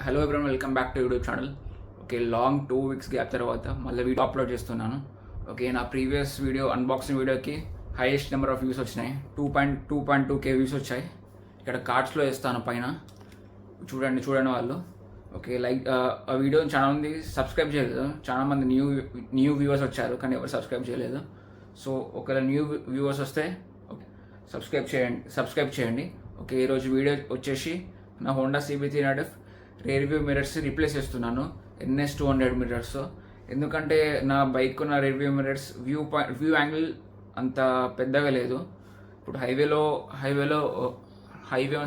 Hello everyone, welcome back to YouTube channel. Okay, long 2 weeks gap తర్వాత మళ్ళీ video upload చేస్తున్నాను. Okay, నా previous video unboxing వీడియోకి highest number of views వచ్చినాయి. 2.2K views వచ్చాయి. ఇక్కడ కార్డ్స్లో వేస్తాను పైన, చూడండి వాళ్ళు. ఓకే, లైక్ ఆ వీడియోని చాలామంది సబ్స్క్రైబ్ చేయలేదు. చాలామంది న్యూ వ్యూవర్స్ వచ్చారు, కానీ ఎవరు సబ్స్క్రైబ్ చేయలేదు. సో ఒకవేళ న్యూ వ్యూవర్స్ వస్తే ఓకే సబ్స్క్రైబ్ చేయండి. ఓకే, ఈరోజు వీడియో వచ్చేసి నా Honda CB300F rear view mirrors replace చేస్తున్నాను NS200 మిర్రర్స్. ఎందుకంటే నా బైక్ ఉన్న rear view mirrors view angle అంత పెద్దగా లేదు. ఇప్పుడు హైవే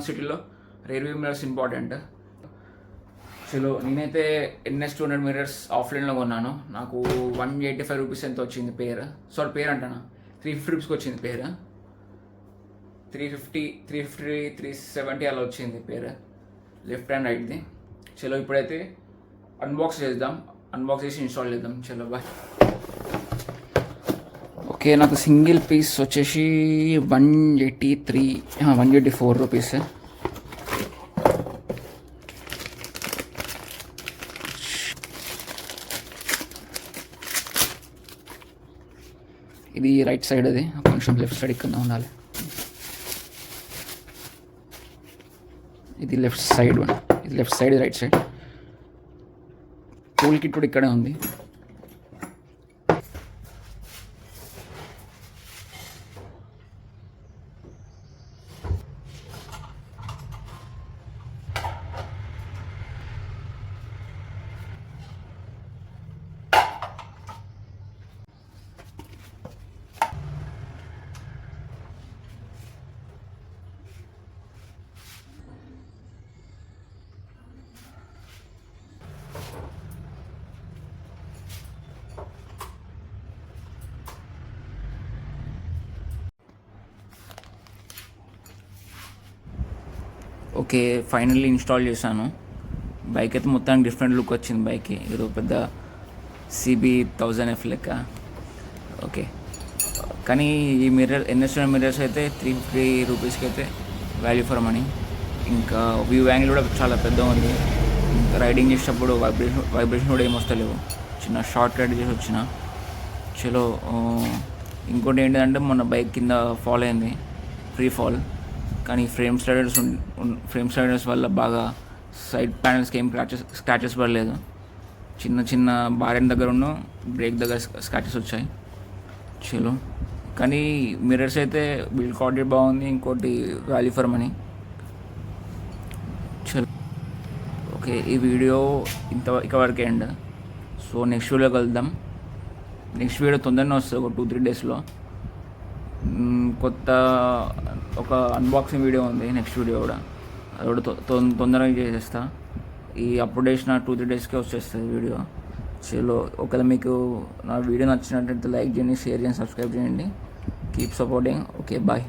సిటీలో రేర్ వ్యూ మిర్రర్స్ ఇంపార్టెంట్. చలో, నేనైతే NS200 మిర్రర్స్ ఆఫ్లైన్లో కొన్నాను. నాకు 185 రూపీస్ ఎంత వచ్చింది పేరు అంటాను, 350 రూపీస్కి వచ్చింది పేరు. 350, 370 అలా వచ్చింది పేరు, లెఫ్ట్ అండ్ రైట్ది. చలో, ఇప్పుడైతే అన్బాక్స్ చేసి ఇన్స్టాల్ చేద్దాం. చలో బాయ్. ఓకే, నాకు సింగిల్ పీస్ వచ్చేసి 184 రూపీస్. ఇది రైట్ సైడ్, అది కొంచెం లెఫ్ట్ సైడ్ ఇక్కడ ఉండాలి. ఇది left side, right side. Tool kit కూడా ఇక్కడే ఉంది. ఓకే, ఫైనల్లీ ఇన్స్టాల్ చేశాను. బైక్ అయితే మొత్తానికి డిఫరెంట్ లుక్ వచ్చింది. బైక్కి ఏదో పెద్ద CB1000F లెక్క. ఓకే, కానీ ఈ NS200 మిర్రర్స్ అయితే 350 రూపీస్కి అయితే వాల్యూ ఫర్ మనీ. ఇంకా వ్యూ యాంగిల్ కూడా చాలా పెద్దగా ఉంది. ఇంకా రైడింగ్ చేసేటప్పుడు వైబ్రేషన్ కూడా ఏమొస్తలేవు. చిన్న షార్ట్ రైడ్ చేసి వచ్చిన. చలో, ఇంకోటి ఏంటంటే మొన్న బైక్ కింద ఫాల్ అయింది, ఫ్రీ ఫాల్. కానీ ఫ్రేమ్ స్లైడర్స్ వల్ల బాగా సైడ్ ప్యానల్స్కి ఏం స్క్రాచెస్ పడలేదు. చిన్న బారెన్ దగ్గర ఉన్న బ్రేక్ దగ్గర స్క్రాచెస్ వచ్చాయి. చలో, కానీ మిర్రర్స్ అయితే బిల్డ్ క్వాలిటీ బాగుంది. ఇంకోటి వాల్యూ ఫర్ మనీ. చలో, ఓకే, ఈ వీడియో ఇక్కడివరకే ఎండ్. సో నెక్స్ట్ వీడియో కలుద్దాం. నెక్స్ట్ వీడియో తొందరనే వస్తుంది, ఒక 2-3 డేస్లో. కొత్త ఒక అన్బాక్సింగ్ వీడియో ఉంది, నెక్స్ట్ వీడియో కూడా. అది కూడా తొందరగా చేసేస్తా. ఈ అప్డేషన్ 2-3 డేస్కే వచ్చేస్తుంది వీడియో. చలో, ఒకవేళ మీకు నా వీడియో నచ్చినట్లయితే లైక్ చేయండి, షేర్ చేయండి, సబ్స్క్రైబ్ చేయండి. Keep supporting. Okay, bye.